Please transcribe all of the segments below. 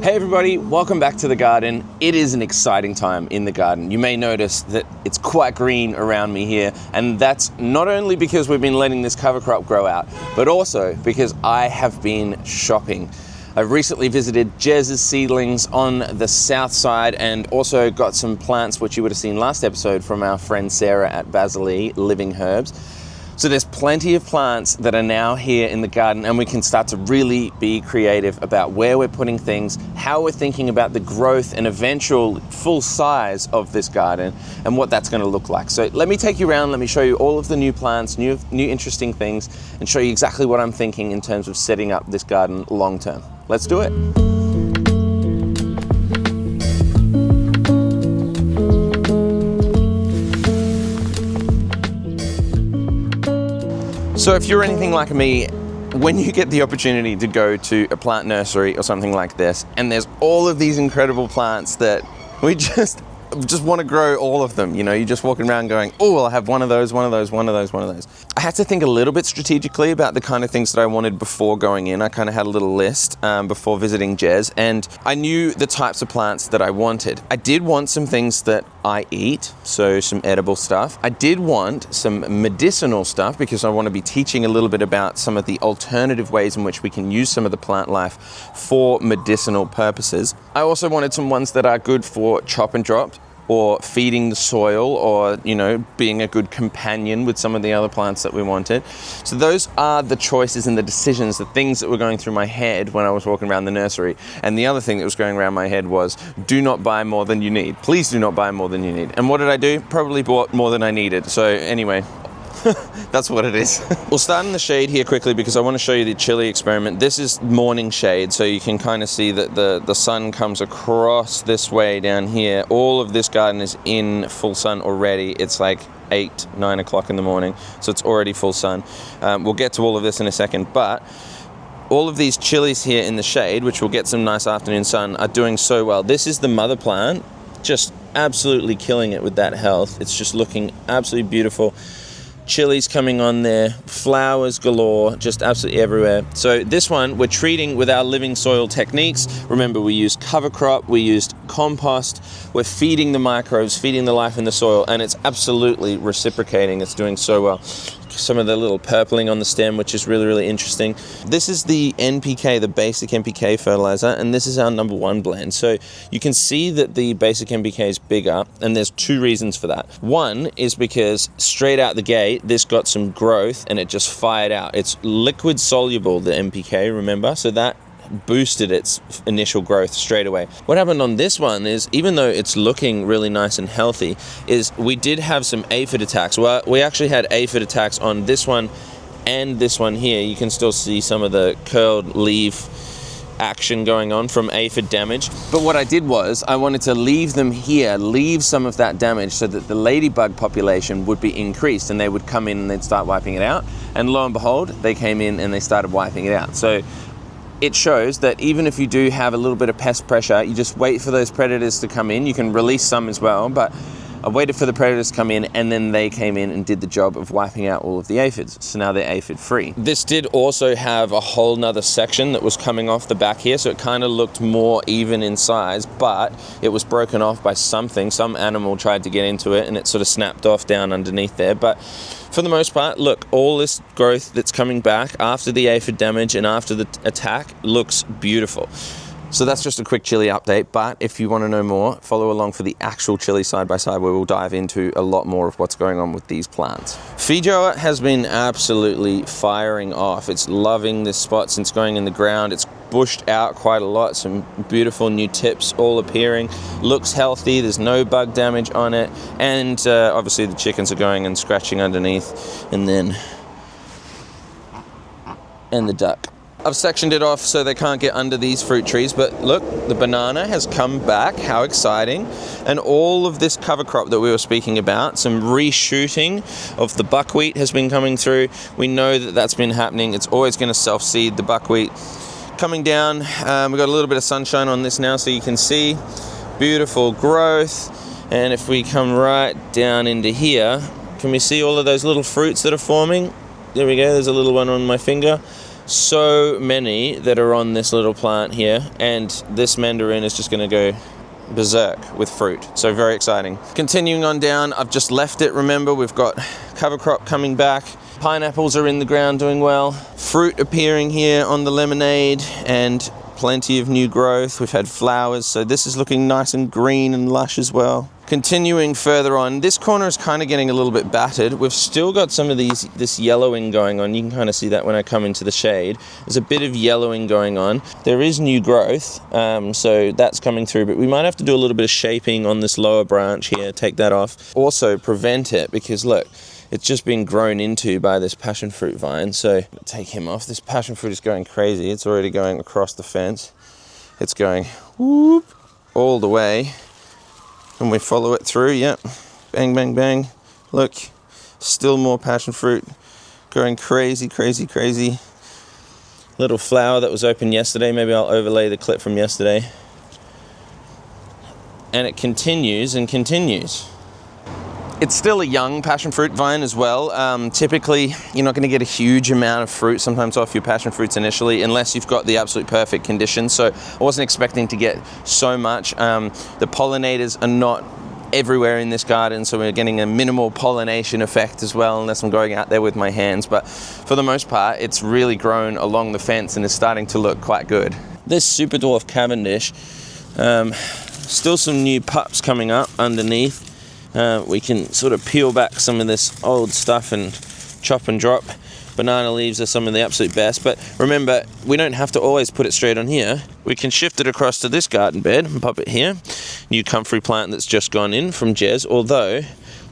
Hey everybody, welcome back to the garden. It is an exciting time in the garden. You may notice that it's quite green around me here, and that's not only because we've been letting this cover crop grow out, but also because I have been shopping. I've recently visited Jez's Seedlings on the south side and also got some plants which you would have seen last episode from our friend Sarah at Basilee Living Herbs. So there's plenty of plants that are now here in the garden, and we can start to really be creative about where we're putting things, how we're thinking about the growth and eventual full size of this garden and what that's going to look like. So let me take you around, let me show you all of the new plants, new interesting things, and show you exactly what I'm thinking in terms of setting up this garden long term. Let's do it. So if you're anything like me, when you get the opportunity to go to a plant nursery or something like this, and there's all of these incredible plants that we just want to grow all of them, you know, you're just walking around going, oh, I'll have one of those, one of those, one of those, one of those. I had to think a little bit strategically about the kind of things that I wanted before going in. I kind of had a little list before visiting Jez, and I knew the types of plants that I wanted. I did want some things that I eat, so some edible stuff. I did want some medicinal stuff because I want to be teaching a little bit about some of the alternative ways in which we can use some of the plant life for medicinal purposes. I also wanted some ones that are good for chop and drop, or feeding the soil, or, you know, being a good companion with some of the other plants that we wanted. So those are the choices and the decisions, the things that were going through my head when I was walking around the nursery. And the other thing that was going around my head was, do not buy more than you need. Please do not buy more than you need. And what did I do? Probably bought more than I needed. So anyway, that's what it is. We'll start in the shade here quickly because I want to show you the chili experiment. This is morning shade, so you can kind of see that the sun comes across this way down here. All of this garden is in full sun already. It's like 8, 9 o'clock in the morning, so it's already full sun. We'll get to all of this in a second, but all of these chilies here in the shade, which will get some nice afternoon sun, are doing so well. This is the mother plant, just absolutely killing it with that health. It's just looking absolutely beautiful. Chilies coming on there, flowers galore, just absolutely everywhere. So this one we're treating with our living soil techniques. Remember, we used cover crop, we used compost, we're feeding the microbes, feeding the life in the soil, and it's absolutely reciprocating. It's doing so well. Some of the little purpling on the stem, which is really, really interesting. This is the NPK, the basic NPK fertilizer, and this is our number 1 blend. So you can see that the basic NPK is bigger, and there's 2 reasons for that. One is because straight out the gate, this got some growth and it just fired out. It's liquid soluble, the NPK, remember? So that boosted its initial growth straight away. What happened on this one is, even though it's looking really nice and healthy, is we did have some aphid attacks. Well, we actually had aphid attacks on this one and this one here. You can still see some of the curled leaf action going on from aphid damage. But what I did was I wanted to leave them here, leave some of that damage so that the ladybug population would be increased and they would come in and they'd start wiping it out. And lo and behold, they came in and they started wiping it out. So it shows that even if you do have a little bit of pest pressure, you just wait for those predators to come in. You can release some as well, but I waited for the predators to come in, and then they came in and did the job of wiping out all of the aphids. So now they're aphid free. This did also have a whole nother section that was coming off the back here, so it kind of looked more even in size, but it was broken off by something. Some animal tried to get into it and it sort of snapped off down underneath there. But for the most part, look, all this growth that's coming back after the aphid damage and after the attack looks beautiful. So that's just a quick chili update, but if you want to know more, follow along for the actual chili side by side, where we'll dive into a lot more of what's going on with these plants. Feijoa has been absolutely firing off. It's loving this spot since going in the ground. It's bushed out quite a lot, some beautiful new tips all appearing. Looks healthy, there's no bug damage on it, and obviously the chickens are going and scratching underneath, and the duck. I've sectioned it off so they can't get under these fruit trees, but look, the banana has come back. How exciting. And all of this cover crop that we were speaking about, some reshooting of the buckwheat has been coming through. We know that that's been happening. It's always going to self-seed, the buckwheat. Coming down, we've got a little bit of sunshine on this now, so you can see beautiful growth. And if we come right down into here, can we see all of those little fruits that are forming? There we go, there's a little one on my finger. so many that are on this little plant here, and this mandarin is just going to go berserk with fruit. So very exciting. Continuing on down, I've just left it. Remember, we've got cover crop coming back. Pineapples are in the ground doing well. Fruit appearing here on the lemonade, and plenty of new growth. We've had flowers, so this is looking nice and green and lush as well. Continuing further on, this corner is kind of getting a little bit battered. We've still got some of this yellowing going on. You can kind of see that when I come into the shade. There's a bit of yellowing going on. There is new growth, so that's coming through, but we might have to do a little bit of shaping on this lower branch here, take that off. Also prevent it, because look, it's just been grown into by this passion fruit vine. So take him off. This passion fruit is going crazy. It's already going across the fence. It's going whoop all the way. And we follow it through, yep. Bang, bang, bang. Look, still more passion fruit. Going crazy, crazy, crazy. Little flower that was open yesterday. Maybe I'll overlay the clip from yesterday. And it continues and continues. It's still a young passion fruit vine as well. Typically, you're not going to get a huge amount of fruit sometimes off your passion fruits initially, unless you've got the absolute perfect conditions. So I wasn't expecting to get so much. The pollinators are not everywhere in this garden, so we're getting a minimal pollination effect as well, unless I'm going out there with my hands. But for the most part, it's really grown along the fence and is starting to look quite good. This super dwarf Cavendish, still some new pups coming up underneath. We can sort of peel back some of this old stuff and chop and drop. Banana leaves are some of the absolute best, but remember, we don't have to always put it straight on here. We can shift it across to this garden bed and pop it here. New comfrey plant that's just gone in from Jez, although,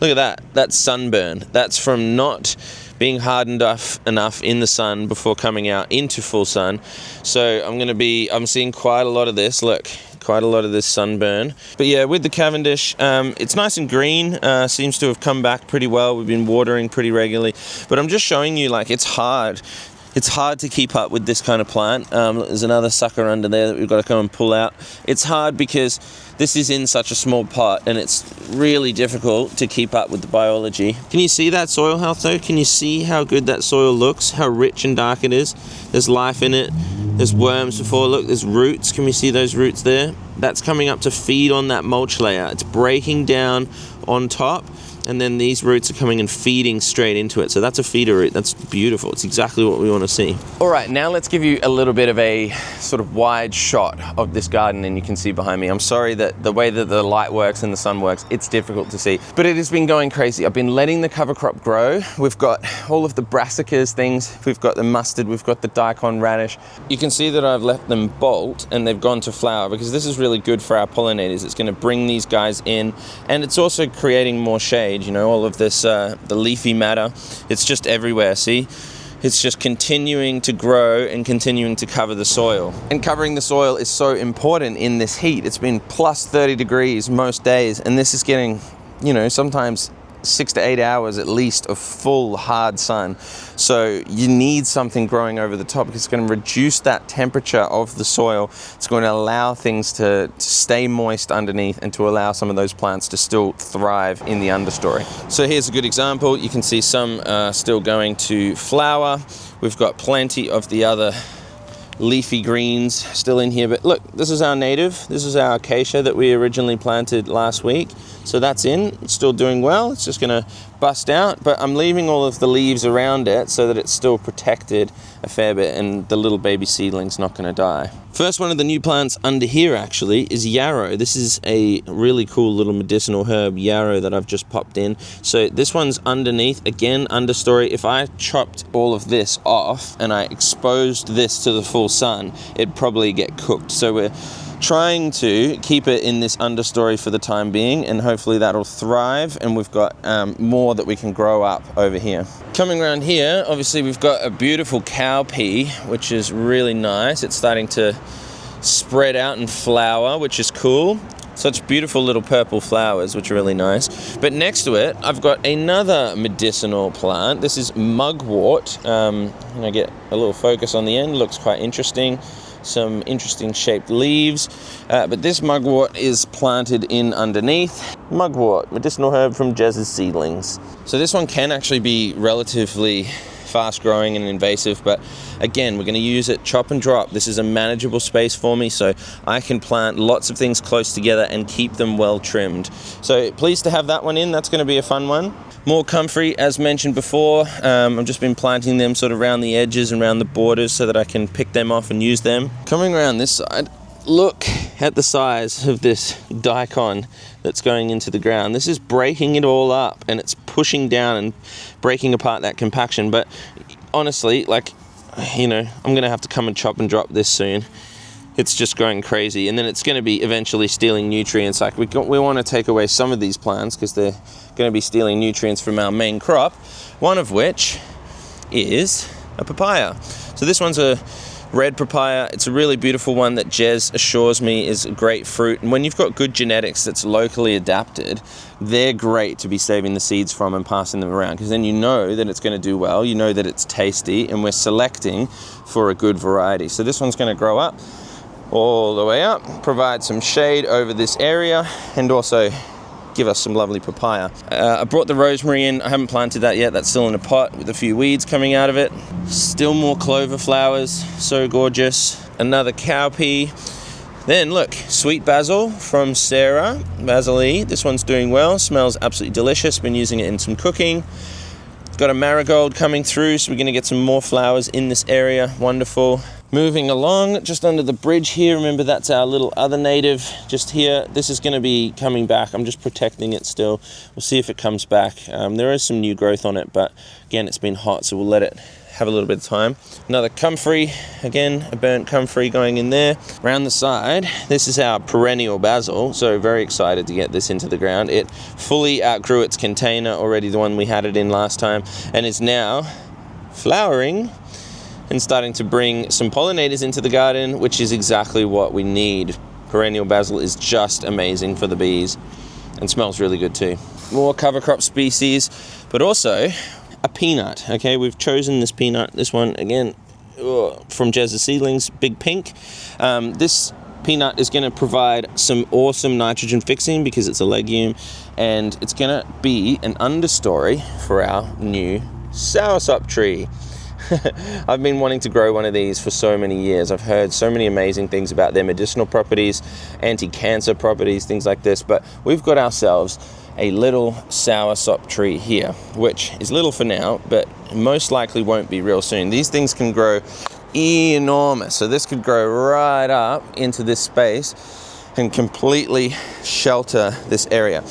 look at that, that's sunburn. That's from not being hardened enough in the sun before coming out into full sun. So I'm seeing quite a lot of this, look. Quite a lot of this sunburn. But yeah, with the Cavendish, it's nice and green, seems to have come back pretty well. We've been watering pretty regularly, but I'm just showing you, like, it's hard to keep up with this kind of plant. There's another sucker under there that we've got to come and pull out. It's hard because this is in such a small pot and it's really difficult to keep up with the biology. Can you see that soil health though? Can you see how good that soil looks? How rich and dark it is? There's life in it. There's worms before. Look, there's roots. Can we see those roots there? That's coming up to feed on that mulch layer. It's breaking down on top, and then these roots are coming and feeding straight into it. So that's a feeder root. That's beautiful. It's exactly what we want to see. All right, now let's give you a little bit of a sort of wide shot of this garden, and you can see behind me. I'm sorry that the way that the light works and the sun works, it's difficult to see, but it has been going crazy. I've been letting the cover crop grow. We've got all of the brassicas things. We've got the mustard. We've got the daikon radish. You can see that I've left them bolt and they've gone to flower, because this is really good for our pollinators. It's going to bring these guys in, and it's also creating more shade. You know, all of this, the leafy matter, it's just everywhere, see? It's just continuing to grow and continuing to cover the soil. And covering the soil is so important in this heat. It's been plus 30 degrees most days, and this is getting, you know, sometimes 6 to 8 hours at least of full hard sun. So you need something growing over the top, because it's going to reduce that temperature of the soil. It's going to allow things to stay moist underneath and to allow some of those plants to still thrive in the understory. So here's a good example. You can see some still going to flower. We've got plenty of the other leafy greens still in here, but look, this is our native. This is our acacia that we originally planted last week. So that's in, it's still doing well. It's just gonna bust out, but I'm leaving all of the leaves around it so that it's still protected a fair bit and the little baby seedling's not gonna die. First one of the new plants under here actually is yarrow. This is a really cool little medicinal herb, yarrow, that I've just popped in. So this one's underneath, again, understory. If I chopped all of this off and I exposed this to the full sun, it'd probably get cooked. So we're trying to keep it in this understory for the time being, and hopefully that'll thrive, and we've got more that we can grow up over here. Coming around here, obviously we've got a beautiful cowpea, which is really nice. It's starting to spread out and flower, which is cool. Such beautiful little purple flowers, which are really nice. But next to it, I've got another medicinal plant. This is mugwort. And I get a little focus on the end, looks quite interesting. Some interesting shaped leaves, but this mugwort is planted in underneath. Mugwort, medicinal herb from Jez's Seedlings. So this one can actually be relatively fast growing and invasive, but again, we're going to use it chop and drop. This is a manageable space for me, so I can plant lots of things close together and keep them well trimmed. So pleased to have that one in. That's going to be a fun one. More comfrey, as mentioned before. I've just been planting them sort of around the edges and around the borders so that I can pick them off and use them. Coming around this side, look at the size of this daikon that's going into the ground. This is breaking it all up, and it's pushing down and breaking apart that compaction. But honestly, like, you know, I'm gonna have to come and chop and drop this soon. It's just going crazy, and then it's going to be eventually stealing nutrients. Like we want to take away some of these plants because they're going to be stealing nutrients from our main crop, one of which is a papaya. So this one's a red papaya. It's a really beautiful one that Jez assures me is a great fruit. And when you've got good genetics that's locally adapted, they're great to be saving the seeds from and passing them around, because then you know that it's going to do well, you know that it's tasty, and we're selecting for a good variety. So this one's going to grow up all the way up, provide some shade over this area, and also give us some lovely papaya. I brought the rosemary in. I haven't planted that yet. That's still in a pot with a few weeds coming out of it. Still more clover flowers, so gorgeous. Another cowpea. Then look, sweet basil from Sarah, Basil E. This one's doing well, smells absolutely delicious. Been using it in some cooking. Got a marigold coming through, so we're gonna get some more flowers in this area. Wonderful. Moving along, just under the bridge here, remember that's our little other native just here. This is going to be coming back. I'm just protecting it still. We'll see if it comes back. There is some new growth on it, but again, it's been hot, so we'll let it have a little bit of time. Another comfrey, again, a burnt comfrey going in there. Around the side, this is our perennial basil, so very excited to get this into the ground. It fully outgrew its container already, the one we had it in last time, and is now flowering and starting to bring some pollinators into the garden, which is exactly what we need. Perennial basil is just amazing for the bees and smells really good too. More cover crop species, but also a peanut. Okay, we've chosen this peanut, this one again from Jez's Seedlings, big pink. This peanut is going to provide some awesome nitrogen fixing because it's a legume, and it's going to be an understory for our new soursop tree. I've been wanting to grow one of these for so many years. I've heard so many amazing things about their medicinal properties, anti-cancer properties, things like this, but we've got ourselves a little soursop tree here, which is little for now, but most likely won't be real soon. These things can grow enormous, so this could grow right up into this space and completely shelter this area.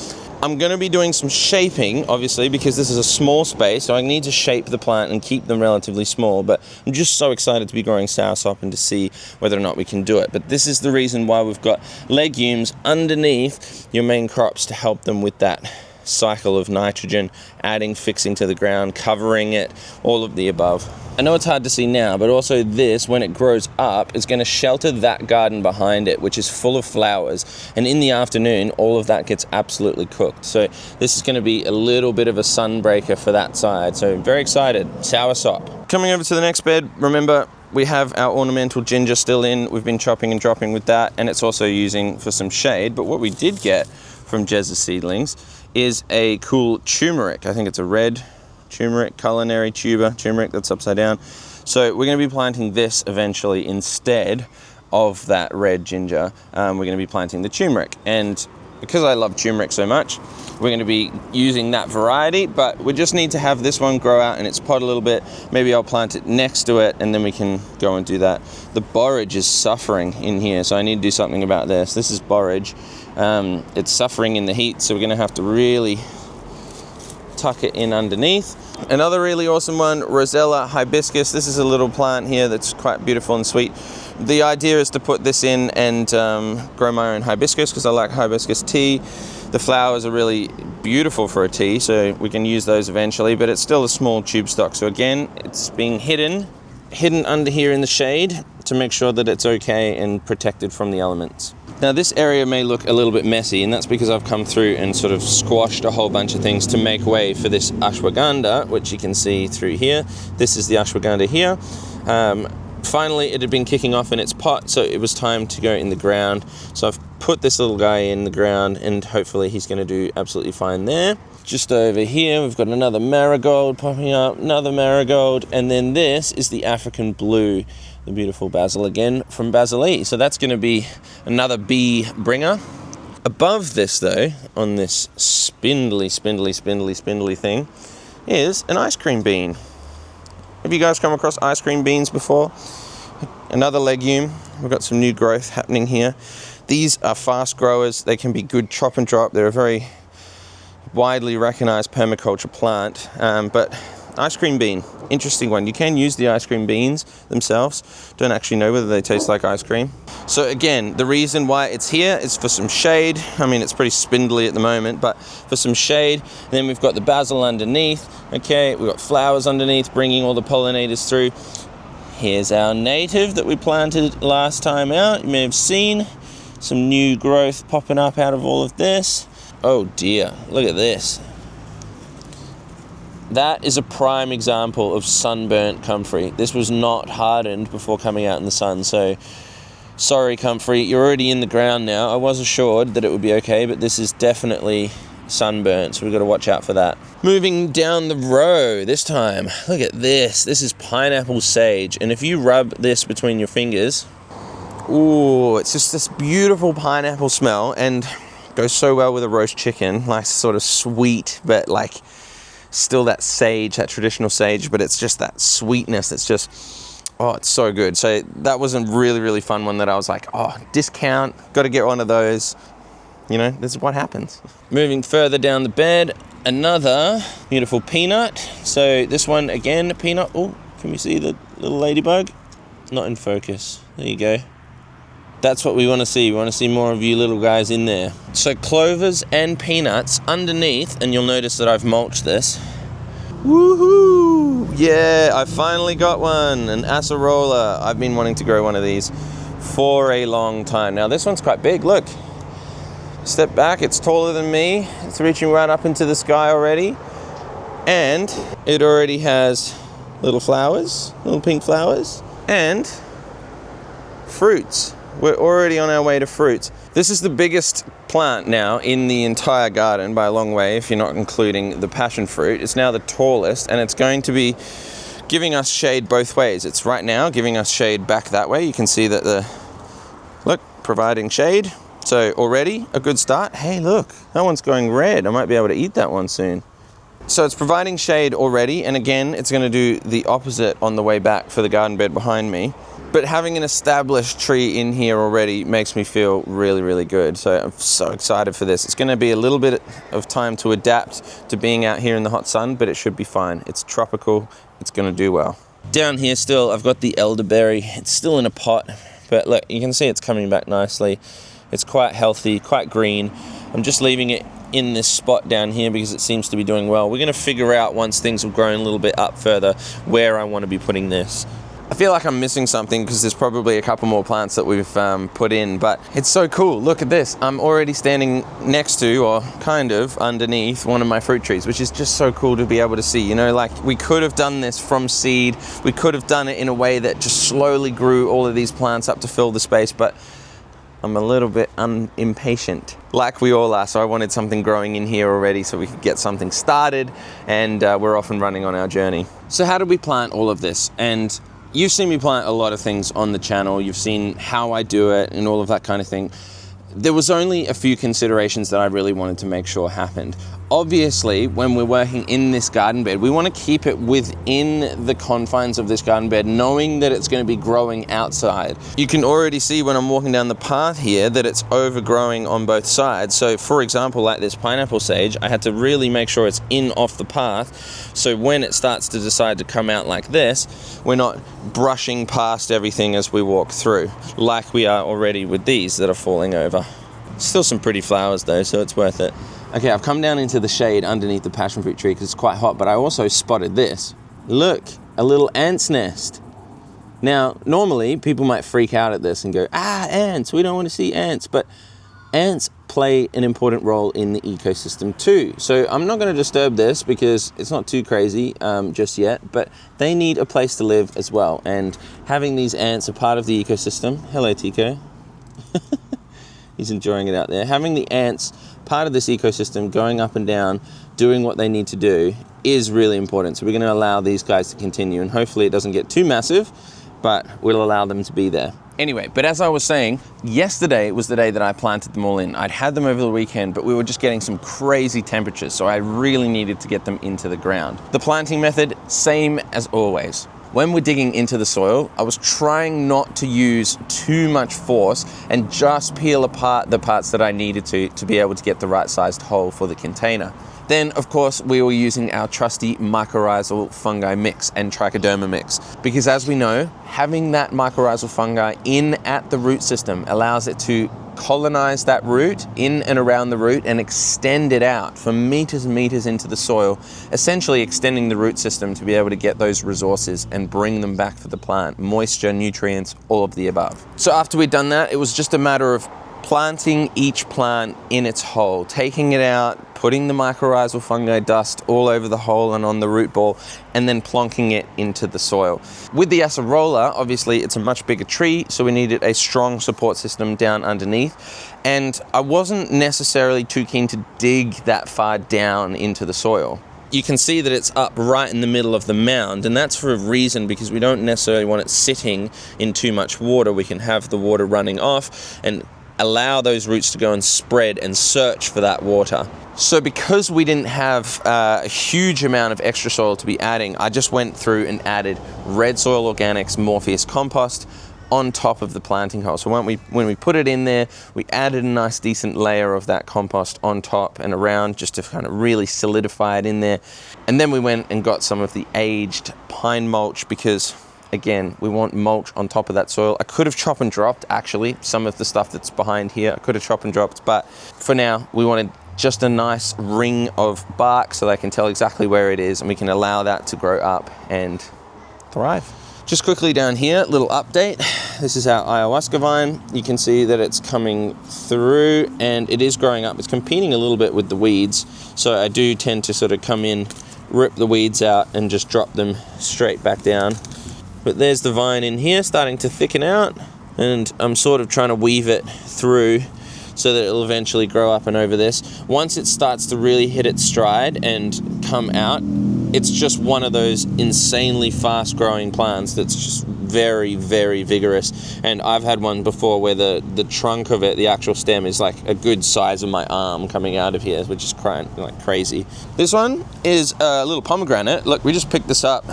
I'm going to be doing some shaping, obviously, because this is a small space, so I need to shape the plant and keep them relatively small, but I'm just so excited to be growing soursop and to see whether or not we can do it. But this is the reason why we've got legumes underneath your main crops to help them with that cycle of nitrogen, adding, fixing to the ground, covering it, all of the above. I know it's hard to see now, but also this, when it grows up, is going to shelter that garden behind it, which is full of flowers. And in the afternoon, all of that gets absolutely cooked. So this is going to be a little bit of a sunbreaker for that side. So very excited. Soursop. Coming over to the next bed, remember, we have our ornamental ginger still in. We've been chopping and dropping with that, and it's also using for some shade. But what we did get from Jez's Seedlings is a cool turmeric. I think it's a red turmeric, culinary tuber turmeric that's upside down. So we're going to be planting this eventually instead of that red ginger. We're going to be planting the turmeric, and because I love turmeric so much, we're going to be using that variety, but we just need to have this one grow out in its pot a little bit. Maybe I'll plant it next to it, and then we can go and do that. The borage is suffering in here, so I need to do something about this. This is borage. It's suffering in the heat, so we're going to have to really tuck it in underneath. Another really awesome one, Rosella hibiscus. This is a little plant here that's quite beautiful and sweet. The idea is to put this in and grow my own hibiscus because I like hibiscus tea. The flowers are really beautiful for a tea, so we can use those eventually, but it's still a small tube stock. So again, it's being hidden under here in the shade to make sure that it's okay and protected from the elements. Now this area may look a little bit messy, and that's because I've come through and sort of squashed a whole bunch of things to make way for this ashwagandha, which you can see through here. This is the ashwagandha here. Finally, it had been kicking off in its pot, so it was time to go in the ground. So I've put this little guy in the ground, and hopefully he's going to do absolutely fine there. Just over here, we've got another marigold popping up, another marigold, and then this is the African blue, the beautiful basil again from Basilee. So that's going to be another bee bringer. Above this though, on this spindly thing, is an ice cream bean. Have you guys come across ice cream beans before? Another legume. We've got some new growth happening here. These are fast growers. They can be good chop and drop. They're a very widely recognized permaculture plant, but ice cream bean, interesting one. You can use the ice cream beans themselves. Don't actually know whether they taste like ice cream. So again, the reason why it's here is for some shade. I mean, it's pretty spindly at the moment, but for some shade. Then we've got the basil underneath. Okay, we've got flowers underneath, bringing all the pollinators through. Here's our native that we planted last time out. You may have seen some new growth popping up out of all of this. Oh dear, look at this. That is a prime example of sunburnt comfrey. This was not hardened before coming out in the sun, so sorry comfrey, you're already in the ground now. I was assured that it would be okay, but this is definitely sunburnt, so we've got to watch out for that. Moving down the row, this time, look at this. This is pineapple sage, and if you rub this between your fingers, ooh, it's just this beautiful pineapple smell, and goes so well with a roast chicken, like sort of sweet, but like still that sage, that traditional sage, but it's just that sweetness. It's just, oh, it's so good. So that was a really fun one that I was like, oh, discount, got to get one of those. You know, this is what happens. Moving further down the bed, another beautiful peanut. So this one again, peanut. Oh, can we see the little ladybug? Not in focus. There you go. That's what we want to see. We want to see more of you little guys in there. So clovers and peanuts underneath, and you'll notice that I've mulched this. Woohoo! Yeah, I finally got one, an acerola. I've been wanting to grow one of these for a long time. Now this one's quite big, look. Step back, it's taller than me. It's reaching right up into the sky already. And it already has little flowers, little pink flowers, and fruits. We're already on our way to fruits. This is the biggest plant now in the entire garden by a long way, if you're not including the passion fruit. It's now the tallest, and it's going to be giving us shade both ways. It's right now giving us shade back that way. You can see that providing shade. So already a good start. Hey, look, that one's going red. I might be able to eat that one soon. So it's providing shade already, and again, it's going to do the opposite on the way back for the garden bed behind me. But having an established tree in here already makes me feel really good. So I'm so excited for this. It's going to be a little bit of time to adapt to being out here in the hot sun, but it should be fine. It's tropical. It's going to do well. Down here still, I've got the elderberry. It's still in a pot, but look, you can see it's coming back nicely. It's quite healthy, quite green. I'm just leaving it in this spot down here because it seems to be doing well. We're going to figure out, once things have grown a little bit up further, where I want to be putting this. I feel like I'm missing something because there's probably a couple more plants that we've put in, but it's so cool. Look at this. I'm already standing next to, or kind of underneath, one of my fruit trees, which is just so cool to be able to see. You know, like, we could have done this from seed. We could have done it in a way that just slowly grew all of these plants up to fill the space, but I'm a little bit impatient, like we all are, so I wanted something growing in here already so we could get something started, and we're off and running on our journey. So how did we plant all of this? And you've seen me plant a lot of things on the channel. You've seen how I do it and all of that kind of thing. There was only a few considerations that I really wanted to make sure happened. Obviously, when we're working in this garden bed, we want to keep it within the confines of this garden bed, knowing that it's going to be growing outside. You can already see when I'm walking down the path here that it's overgrowing on both sides. So for example, like this pineapple sage, I had to really make sure it's in off the path. So when it starts to decide to come out like this, we're not brushing past everything as we walk through, like we are already with these that are falling over. Still some pretty flowers though, so it's worth it. Okay, I've come down into the shade underneath the passion fruit tree because it's quite hot, but I also spotted this. Look, a little ant's nest. Now, normally people might freak out at this and go, ants, we don't want to see ants, but ants play an important role in the ecosystem too. So I'm not going to disturb this because it's not too crazy just yet, but they need a place to live as well. And having these ants a part of the ecosystem, hello Tico, he's enjoying it out there. Having the ants part of this ecosystem, going up and down, doing what they need to do is really important. So we're going to allow these guys to continue, and hopefully it doesn't get too massive, but we'll allow them to be there. Anyway, but as I was saying, yesterday was the day that I planted them all in. I'd had them over the weekend, but we were just getting some crazy temperatures, so I really needed to get them into the ground. The planting method, same as always. When we're digging into the soil, I was trying not to use too much force and just peel apart the parts that I needed to be able to get the right sized hole for the container. Then, of course, we were using our trusty mycorrhizal fungi mix and trichoderma mix, because as we know, having that mycorrhizal fungi in at the root system allows it to colonize that root in and around the root and extend it out for meters and meters into the soil, essentially extending the root system to be able to get those resources and bring them back for the plant, moisture, nutrients, all of the above. So after we'd done that, it was just a matter of planting each plant in its hole, taking it out, putting the mycorrhizal fungi dust all over the hole and on the root ball, and then plonking it into the soil. With the acerola, obviously it's a much bigger tree, so we needed a strong support system down underneath, and I wasn't necessarily too keen to dig that far down into the soil. You can see that it's up right in the middle of the mound, and that's for a reason, because we don't necessarily want it sitting in too much water. We can have the water running off and allow those roots to go and spread and search for that water. So because we didn't have a huge amount of extra soil to be adding, I just went through and added Red Soil Organics Morpheus compost on top of the planting hole. So when we put it in there, we added a nice decent layer of that compost on top and around, just to kind of really solidify it in there. And then we went and got some of the aged pine mulch, because again, we want mulch on top of that soil. I could have chop and dropped, actually, some of the stuff that's behind here. I could have chop and dropped, but for now, we wanted just a nice ring of bark so they can tell exactly where it is, and we can allow that to grow up and thrive. Just quickly down here, little update. This is our ayahuasca vine. You can see that it's coming through and it is growing up. It's competing a little bit with the weeds, so I do tend to sort of come in, rip the weeds out, and just drop them straight back down. But there's the vine in here starting to thicken out, and I'm sort of trying to weave it through so that it'll eventually grow up and over this. Once it starts to really hit its stride and come out, it's just one of those insanely fast growing plants that's just very, very vigorous. And I've had one before where the trunk of it, the actual stem, is like a good size of my arm coming out of here, which is like crazy. This one is a little pomegranate. Look, we just picked this up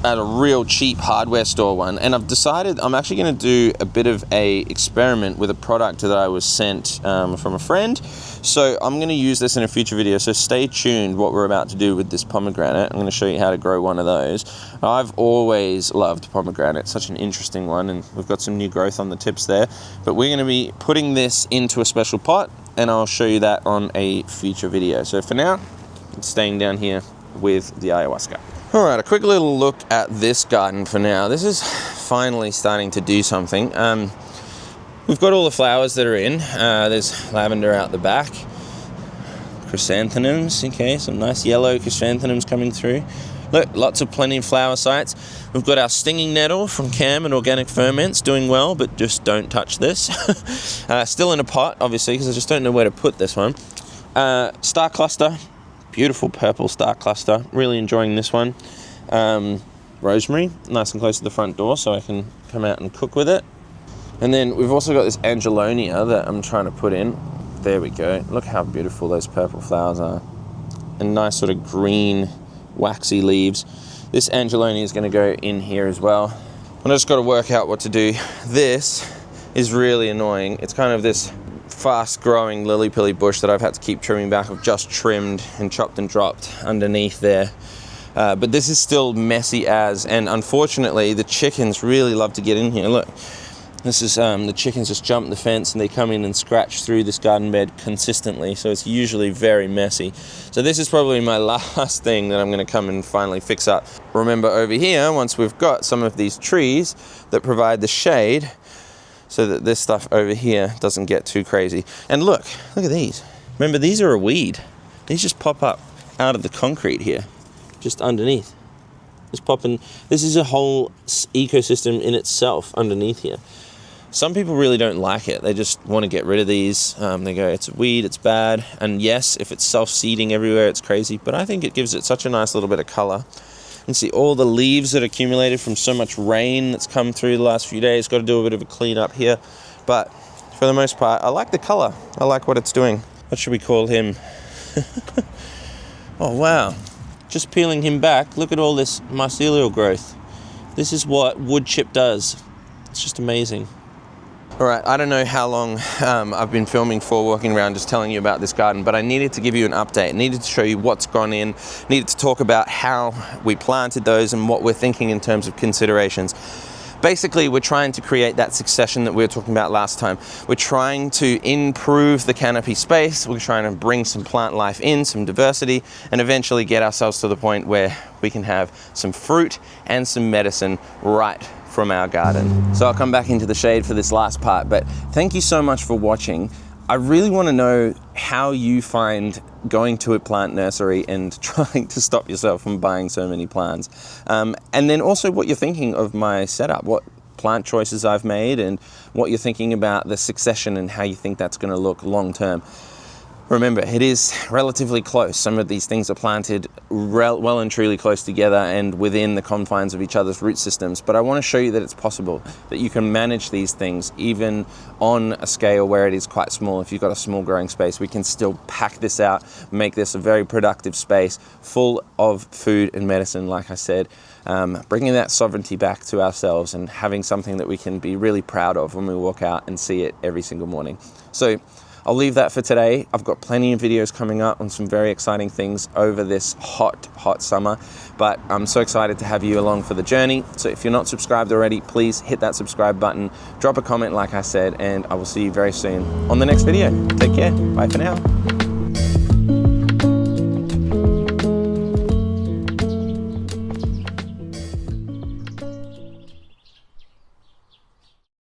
at a real cheap hardware store one, and I've decided I'm actually going to do a bit of a experiment with a product that I was sent from a friend. So I'm going to use this in a future video, so stay tuned what we're about to do with this pomegranate. I'm going to show you how to grow one of those. I've always loved pomegranate, such an interesting one, and we've got some new growth on the tips there, but we're going to be putting this into a special pot, and I'll show you that on a future video. So for now, I'm staying down here with the ayahuasca. All right, a quick little look at this garden for now. This is finally starting to do something. We've got all the flowers that are in. There's lavender out the back. Chrysanthemums, okay, some nice yellow chrysanthemums coming through. Look, plenty of flower sites. We've got our stinging nettle from Cam and Organic Ferments doing well, but just don't touch this. Still in a pot, obviously, because I just don't know where to put this one. Star cluster. Beautiful purple star cluster. Really enjoying this one. Rosemary, nice and close to the front door, so I can come out and cook with it. And then we've also got this Angelonia that I'm trying to put in. There we go. Look how beautiful those purple flowers are. And nice sort of green, waxy leaves. This Angelonia is going to go in here as well. I just got to work out what to do. This is really annoying. It's kind of this fast-growing lily-pilly bush that I've had to keep trimming back. I've just trimmed and chopped and dropped underneath there. But this is still messy as, and unfortunately the chickens really love to get in here. Look, this is the chickens just jump the fence and they come in and scratch through this garden bed consistently, so it's usually very messy. So this is probably my last thing that I'm going to come and finally fix up. Remember, over here, once we've got some of these trees that provide the shade, so that this stuff over here doesn't get too crazy. And look at these. Remember, these are a weed. These just pop up out of the concrete here, just underneath. Just popping. This is a whole ecosystem in itself underneath here. Some people really don't like it. They just want to get rid of these. They go, it's a weed, it's bad. And yes, if it's self-seeding everywhere, it's crazy. But I think it gives it such a nice little bit of color. You can see all the leaves that accumulated from so much rain that's come through the last few days. Got to do a bit of a clean up here. But for the most part, I like the color. I like what it's doing. What should we call him? Oh, wow. Just peeling him back, look at all this mycelial growth. This is what wood chip does. It's just amazing. All right, I don't know how long I've been filming for, walking around just telling you about this garden, but I needed to give you an update. I needed to show you what's gone in, needed to talk about how we planted those and what we're thinking in terms of considerations. Basically, we're trying to create that succession that we were talking about last time. We're trying to improve the canopy space. We're trying to bring some plant life in, some diversity, and eventually get ourselves to the point where we can have some fruit and some medicine right from our garden. So I'll come back into the shade for this last part, but thank you so much for watching. I really want to know how you find going to a plant nursery and trying to stop yourself from buying so many plants. And then also what you're thinking of my setup, what plant choices I've made and what you're thinking about the succession and how you think that's going to look long term. Remember, it is relatively close. Some of these things are planted well and truly close together and within the confines of each other's root systems. But I want to show you that it's possible, that you can manage these things even on a scale where it is quite small. If you've got a small growing space, we can still pack this out, make this a very productive space full of food and medicine, like I said, bringing that sovereignty back to ourselves and having something that we can be really proud of when we walk out and see it every single morning. So I'll leave that for today. I've got plenty of videos coming up on some very exciting things over this hot summer, but I'm so excited to have you along for the journey. So if you're not subscribed already, please hit that subscribe button, drop a comment like I said, and I will see you very soon on the next video. Take care. Bye for now.